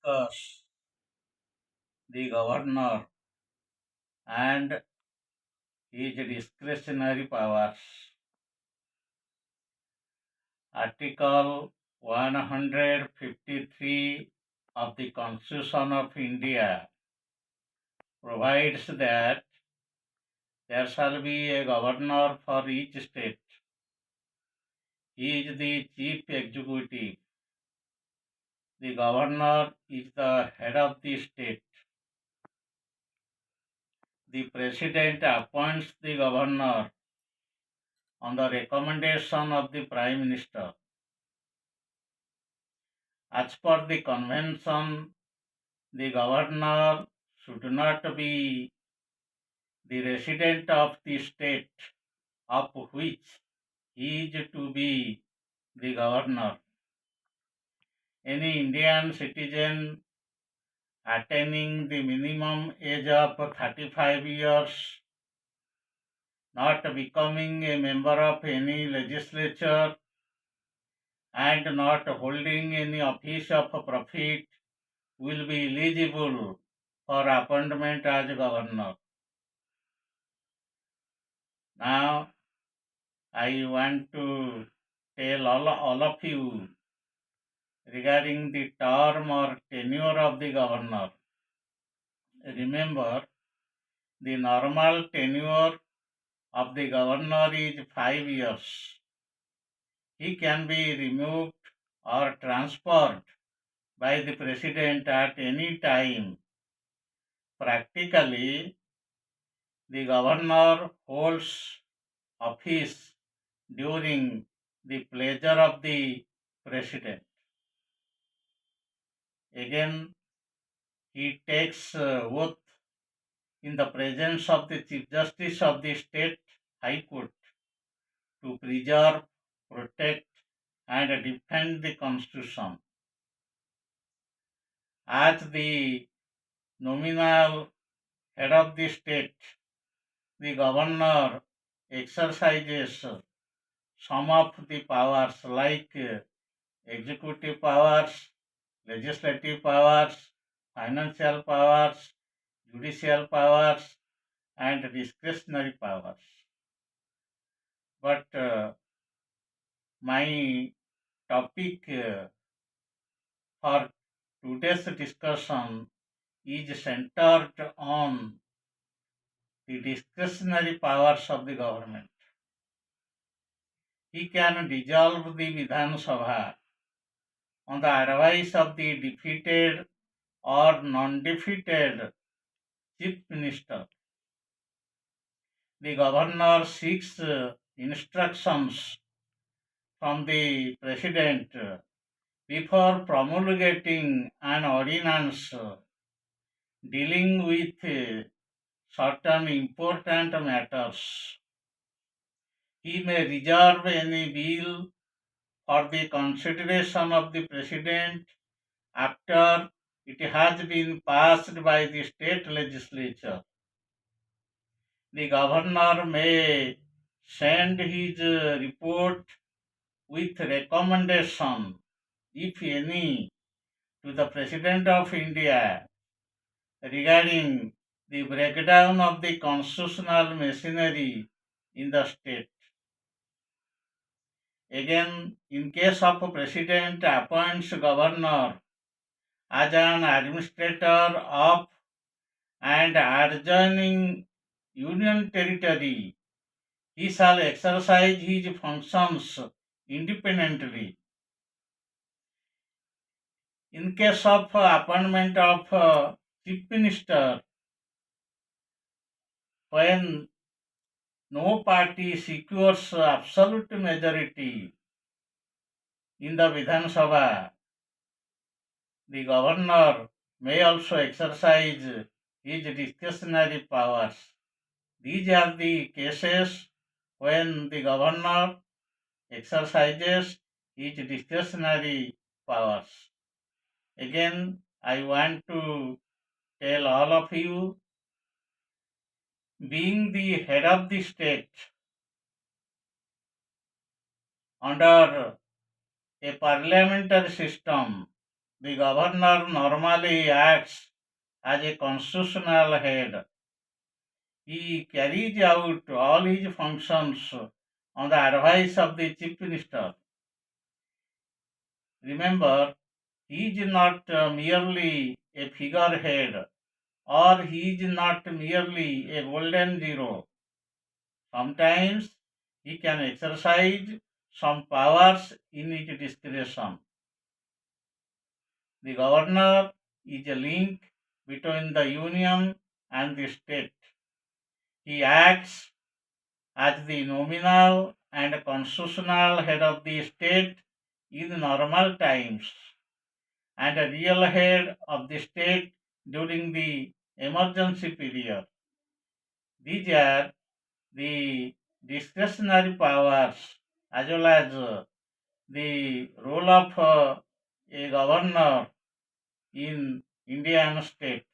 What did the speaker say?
discuss the governor and his discretionary powers. Article 153 of the Constitution of India provides that there shall be a governor for each state. He is the chief executive. The governor is the head of the state. The president appoints the governor on the recommendation of the prime minister. As per the convention, the governor should not be the resident of the state of which he is to be the governor. Any Indian citizen attaining the minimum age of 35 years, not becoming a member of any legislature, and not holding any office of profit will be eligible for appointment as governor. Now, I want to tell all of you regarding the term or tenure of the governor. Remember, the normal tenure of the governor is 5 years. He can be removed or transferred by the president at any time. Practically, the governor holds office during the pleasure of the president. Again, he takes oath in the presence of the Chief Justice of the State High Court to preserve, protect, and defend the Constitution. As the nominal head of the state, the governor exercises some of the powers like executive powers, legislative powers, financial powers, judicial powers, and discretionary powers. But my topic for today's discussion is centered on the discretionary powers of the government. He can dissolve the Vidhan Sabha on the advice of the defeated or non-defeated chief minister. The governor seeks instructions from the president before promulgating an ordinance dealing with certain important matters. He may reserve any bill for the consideration of the president after it has been passed by the state legislature. The governor may send his report with recommendation, if any, to the President of India regarding the breakdown of the constitutional machinery in the state. Again, in case of a president appoints governor as an administrator of and adjoining union territory, he shall exercise his functions independently. In case of appointment of chief minister, when no party secures absolute majority in the Vidhan Sabha, the governor may also exercise his discretionary powers. These are the cases when the governor exercises his discretionary powers. Again, I want to tell all of you, being the head of the state under a parliamentary system, The governor normally acts as a constitutional head. He carries out all his functions on the advice of the chief minister. Remember, he is not merely a figurehead, or he is not merely a golden zero. Sometimes he can exercise some powers in his discretion. The governor is a link between the union and the state. He acts as the nominal and constitutional head of the state in normal times and a real head of the state during the emergency period. These are the discretionary powers as well as the role of a governor in Indian state.